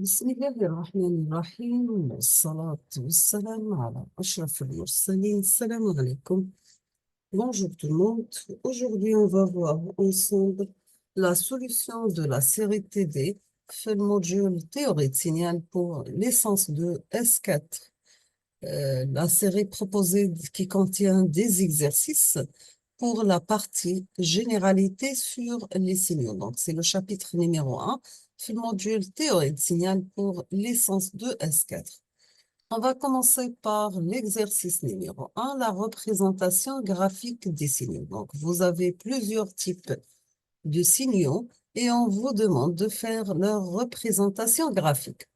بسم الله الرحمن الرحيم والصلاة والسلام على أشرف المرسلين. Salam alaikum. Bonjour tout le monde. Aujourd'hui, on va voir ensemble la solution de la série TD, fait le module théorie de signal pour l'essence de S4. La série proposée qui contient des exercices pour la partie généralité sur les signaux. Donc, c'est le chapitre numéro 1, le module théorie de signal pour l'essence de S4. On va commencer par l'exercice numéro 1, la représentation graphique des signaux. Donc, vous avez plusieurs types de signaux et on vous demande de faire leur représentation graphique.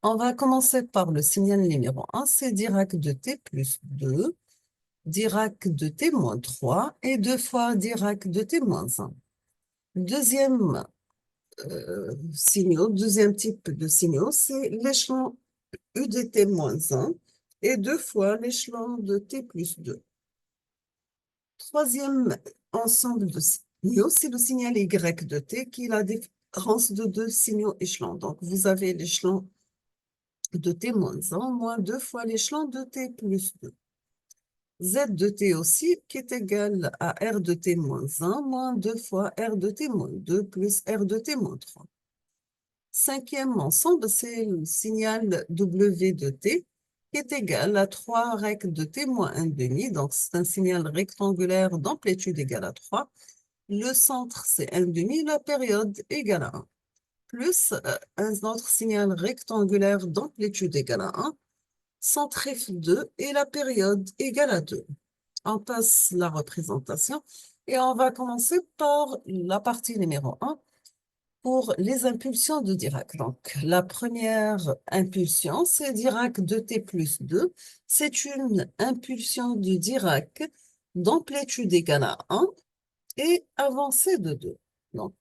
On va commencer par le signal numéro 1, c'est Dirac de T plus 2, Dirac de T moins 3 et 2 fois Dirac de T moins 1. Deuxième deuxième type de signaux, c'est l'échelon U de T moins 1 et 2 fois l'échelon de T plus 2. Troisième ensemble de signaux, c'est le signal Y de T qui est la différence de deux signaux échelons. Donc, vous avez l'échelon de T moins 1 moins 2 fois l'échelon de T plus 2. Z de T aussi, qui est égal à R de T moins 1 moins 2 fois R de T moins 2 plus R de T moins 3. Cinquième ensemble, c'est le signal W de T, qui est égal à 3 rec de T moins 1 demi. Donc, c'est un signal rectangulaire d'amplitude égale à 3. Le centre, c'est 1 demi, la période égale à 1. Plus un autre signal rectangulaire d'amplitude égale à 1. Centre F2 et la période égale à 2. On passe la représentation et on va commencer par la partie numéro 1 pour les impulsions de Dirac. Donc, la première impulsion, c'est Dirac de T plus 2. C'est une impulsion de Dirac d'amplitude égale à 1 et avancée de 2. Donc,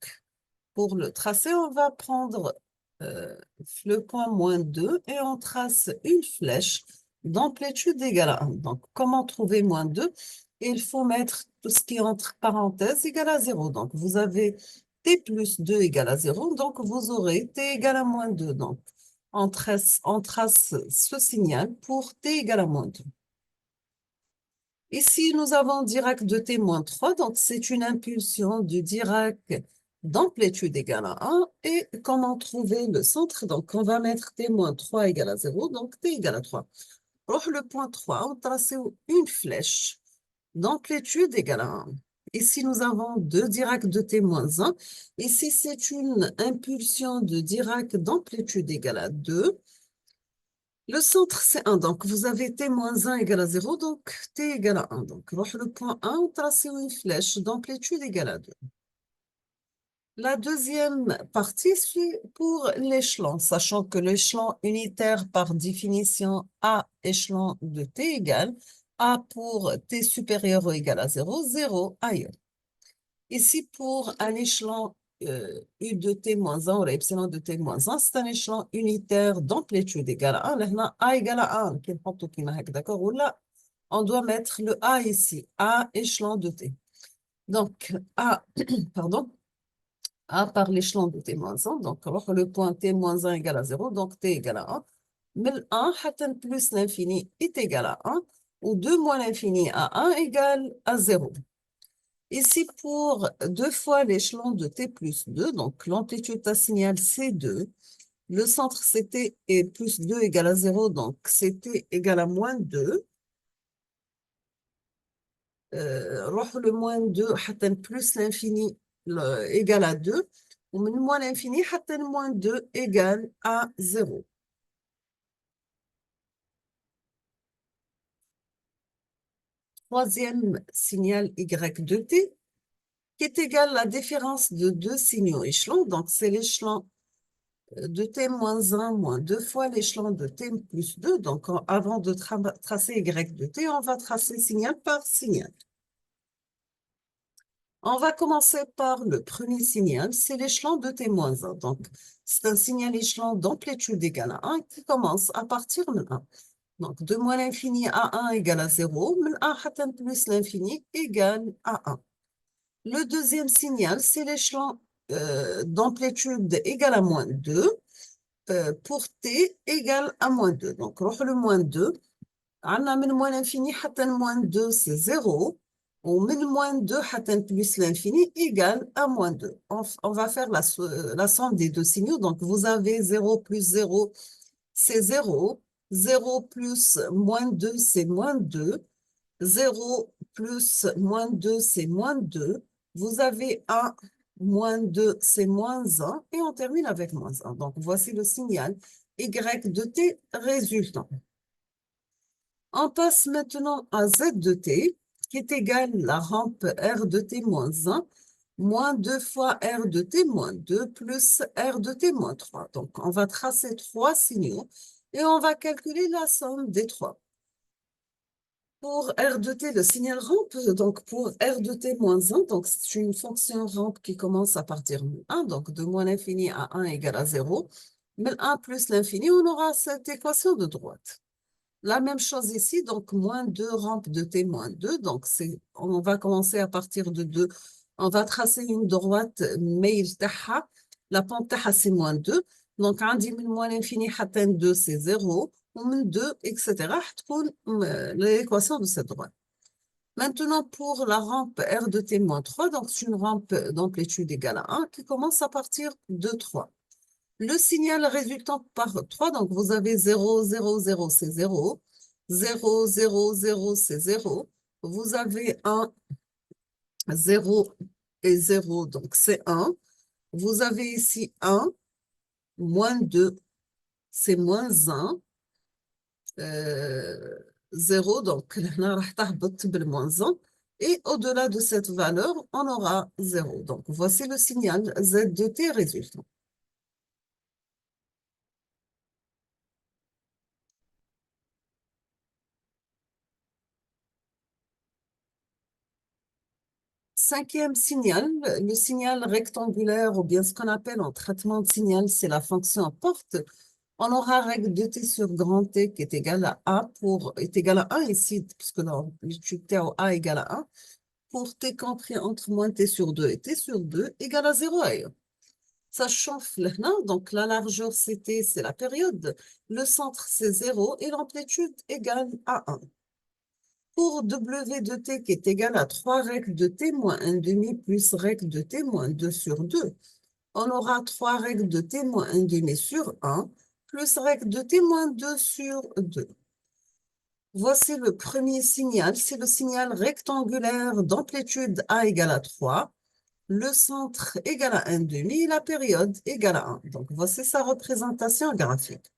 pour le tracer, on va prendre le point moins 2 et on trace une flèche d'amplitude égale à 1. Donc, comment trouver moins 2? Il faut mettre tout ce qui est entre parenthèses égale à 0. Donc, vous avez T plus 2 égale à 0. Donc, vous aurez T égale à moins 2. Donc, on trace ce signal pour T égale à moins 2. Ici, nous avons Dirac de T moins 3. Donc, c'est une impulsion du Dirac d'amplitude égale à 1. Et comment trouver le centre? Donc, on va mettre T moins 3 égale à 0. Donc, T égale à 3. Pour le point 3, on trace une flèche d'amplitude égale à 1. Ici, nous avons 2 Dirac de T moins 1. Ici, c'est une impulsion de Dirac d'amplitude égale à 2. Le centre, c'est 1. Donc, vous avez T moins 1 égale à 0. Donc, T égale à 1. Donc, le point 1, on trace une flèche d'amplitude égale à 2. La deuxième partie, c'est pour l'échelon, sachant que l'échelon unitaire, par définition, A échelon de T égale A pour T supérieur ou égal à 0, 0 ailleurs. Ici, pour un échelon U de T moins 1 ou epsilon de T moins 1, c'est un échelon unitaire d'amplitude égale à 1. Là, A égale à 1. D'accord? Ou là, on doit mettre le A ici. A échelon de T. Donc, A, pardon, A par l'échelon de T moins 1. Donc, le point T moins 1 égale à 0. Donc, T égale à 1. Mais le 1, plus l'infini est égal à 1. Ou 2 moins l'infini à 1 égale à 0. Ici, pour 2 fois l'échelon de T plus 2, donc l'amplitude à signal C2, le centre CT est plus 2 égale à 0, donc CT égale à moins 2. Le moins 2, plus l'infini égale à 2. Ou moins l'infini, moins 2 égale à 0. Troisième signal Y de T, qui est égal à la différence de deux signaux échelons. Donc, c'est l'échelon de T moins 1 moins 2 fois l'échelon de T plus 2. Donc, avant de tracer Y de T, on va tracer signal par signal. On va commencer par le premier signal, c'est l'échelon de T moins 1. Donc, c'est un signal échelon d'amplitude égale à 1 qui commence à partir de 1. Donc, de moins l'infini à 1 égale à 0, mais 1 plus l'infini égale à 1. Le deuxième signal, c'est l'échelon d'amplitude égale à moins 2. pour t égale à moins 2. Donc, le moins 2. On a من moins l'infini حتى moins 2, c'est 0. Ou moins 2 حتى plus l'infini égale à moins 2. On va faire la somme des deux signaux. Donc, vous avez 0 plus 0, c'est 0. 0 plus moins 2, c'est moins 2. 0 plus moins 2, c'est moins 2. Vous avez 1, moins 2, c'est moins 1. Et on termine avec moins 1. Donc, voici le signal y de t résultant. On passe maintenant à z de t, qui est égal à la rampe r de t moins 1, moins 2 fois r de t moins 2, plus r de t moins 3. Donc, on va tracer trois signaux et on va calculer la somme des trois. Pour r de t, le signal rampe, donc pour r de t moins 1, donc c'est une fonction rampe qui commence à partir de 1, donc de moins l'infini à 1 égale à 0. Mais 1 plus l'infini, on aura cette équation de droite. La même chose ici, donc moins 2 rampe de t moins 2, donc on va commencer à partir de 2. On va tracer une droite, mais la pente c'est moins 2. Donc, on dit moins l'infini à 2, c'est 0. Ou 2, etc. L'équation de cette droite. Maintenant, pour la rampe R de t moins 3, donc c'est une rampe d'amplitude égale à 1 qui commence à partir de 3. Le signal résultant par 3, donc vous avez 0, 0, 0, c'est 0. 0, 0, 0, c'est 0. Vous avez 1, 0 et 0, donc c'est 1. Vous avez ici 1, moins 2, c'est moins 1. 0, donc là, راح تهبط بالموان 1. Et au-delà de cette valeur, on aura 0. Donc, voici le signal Z de t résultant. Cinquième signal, le signal rectangulaire ou bien ce qu'on appelle en traitement de signal, c'est la fonction porte. On aura règle de t sur grand T qui est égale à A est égal à 1 ici, puisque l'étude T au A égale à 1. Pour T compris entre moins T sur 2 et T sur 2 égale à 0 ailleurs. Ça chauffe là, donc la largeur CT, c'est la période. Le centre, c'est 0 et l'amplitude égale à 1. Pour W de t qui est égal à 3 règles de t moins 1 demi plus règle de t moins 2 sur 2, on aura 3 règles de t moins 1 demi sur 1 plus règle de t moins 2 sur 2. Voici le premier signal, c'est le signal rectangulaire d'amplitude A égale à 3. Le centre égale à 1 demi, la période égale à 1. Donc, voici sa représentation graphique.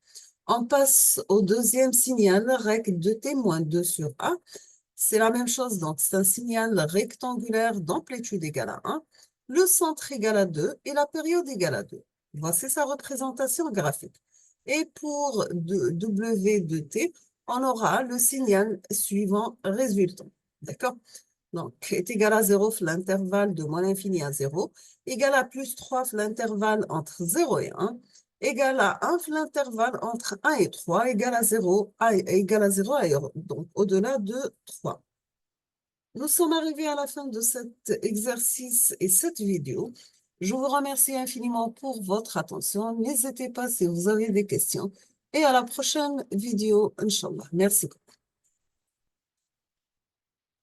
On passe au deuxième signal, règle de t moins 2 sur A. C'est la même chose, donc c'est un signal rectangulaire d'amplitude égale à 1. Le centre égale à 2 et la période égale à 2. Voici sa représentation graphique. Et pour W de t, on aura le signal suivant résultant. D'accord? Donc, est égal à 0, l'intervalle de moins l'infini à 0, égal à plus 3, l'intervalle entre 0 et 1, égal à 1, l'intervalle entre 1 et 3, égal à 0, égal à 0 ailleurs, donc au-delà de 3. Nous sommes arrivés à la fin de cet exercice et cette vidéo. Je vous remercie infiniment pour votre attention. N'hésitez pas si vous avez des questions. Et à la prochaine vidéo, Inch'Allah. Merci.